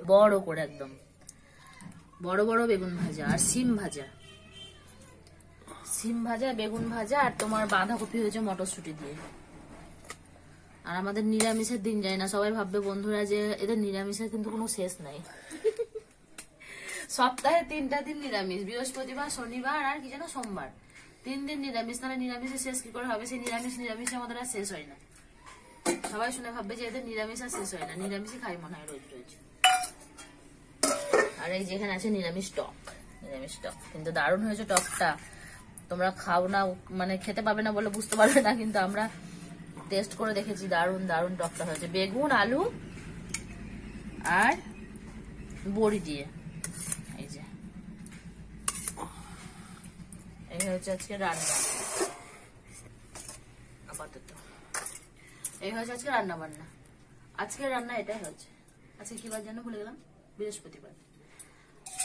বড় করে একদম বড় বড় বেগুন ভাজা আর সিম ভাজা, সিম ভাজা, বেগুন ভাজা, আর তোমার বাঁধাকপি হয়েছে মটরশুঁটি দিয়ে। আর আমাদের নিরামিষের দিন যায় না, সবাই ভাববে বন্ধুরা যে এদের নিরামিষের কিন্তু কোনো শেষ নাই। সপ্তাহে 3টা দিন নিরামিষ, বৃহস্পতিবার, শনিবার আর কি যেন সোমবার, 3 দিন নিরামিষ। তাহলে নিরামিষের শেষ কি করে হবে? সেই নিরামিষে আমাদের আর শেষ হয় না। সবাই শুনে ভাববে যে এদের নিরামিষ আর শেষ হয় না, নিরামিষই খাই মনে হয় রোজ রোজ। আর এই যেখানে আছে নিরামিষ টক, নিরামিষ টক কিন্তু দারুণ হয়েছে টকটা। তোমরা খাও না মানে খেতে পাবে না বলে বুঝতে পারবে না, কিন্তু আমরা টেস্ট করে দেখেছি, দারুণ দারুণ টকটা হয়েছে। বেগুন, আলু আর বড়ি দিয়ে। এই যে এই হচ্ছে আজকে রান্না, আপাতত এই হয়েছে আজকে রান্না বান্না। আজকে রান্না এটাই হচ্ছে। আজকে কি বার যেন ভুলে গেলাম, বৃহস্পতিবার,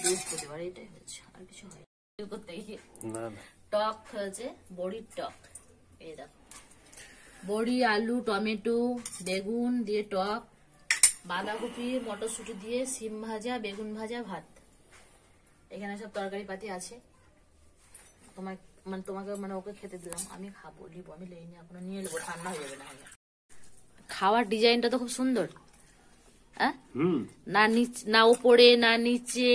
বৃহস্পতিবার এটাই হচ্ছে, আর কিছু হয় করতে গিয়ে। টক হয়েছে, বড়ির টক। এই দেখো বড়ি, আলু, টমেটো, বেগুন দিয়ে টক, বাঁধাকপি, মটরশুঁটি দিয়ে সিম ভাজা, বেগুন ভাজা, ভাত। এখানে সব তরকারি পাতি আছে। তোমাকে ওকে খেতে দিলাম, আমি খাবো, নিবো, আমি লেইনি এখনো, নিয়ে নেবো, ঠান্ডা হয়ে যাবে না হলে। খাওয়ার ডিজাইনটা তো খুব সুন্দর, না ওপরে না নিচে,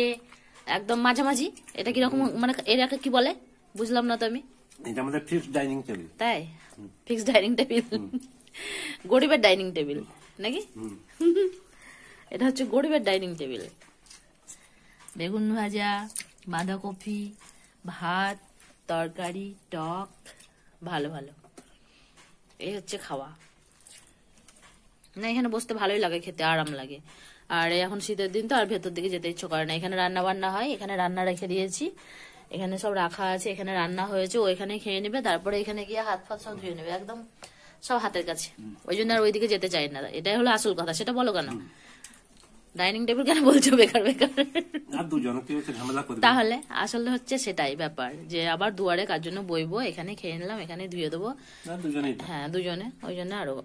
একদম মাঝামাঝি। এটা কিরকম মানে এটাকে কি বলে বুঝলাম না তো আমি। এটা আমাদের ফিক্সড ডাইনিং টেবিল। তাই, ফিক্সড ডাইনিং টেবিল, গরিবের ডাইনিং টেবিল নাকি? এটা হচ্ছে গরিবের ডাইনিং টেবিল। বেগুন ভাজা, বাঁধাকপি, ভাত, তরকারি, টক, ভালো ভালো। এই হচ্ছে খাওয়া। না এখানে বসতে ভালোই লাগে, খেতে আরাম লাগে। আর এখন শীতের দিন তো আর ভেতর দিকে যেতে ইচ্ছে করে না। এখানে রান্না বান্না হয়, এখানে রান্না রেখে দিয়েছি, এখানে সব রাখা আছে, এখানে রান্না হয়েছে, ও এখানে খেয়ে নেবে, তারপরে এখানে গিয়ে হাত ফাত সব ধুয়ে নেবে, একদম সব হাতের কাছে। ওই জন্য আর ওইদিকে যেতে চাই না, এটাই হলো আসল কথা। সেটা বলো কেন, ডাইনিং টেবিল কেন বলছো বেকার বেকার? তাহলে আসলে হচ্ছে সেটাই ব্যাপার, যে আবার দুয়ারে কার জন্য বইবো, এখানে খেয়ে নিলাম, এখানে ধুয়ে দেবো, হ্যাঁ দুজনে, ওই জন্য আরো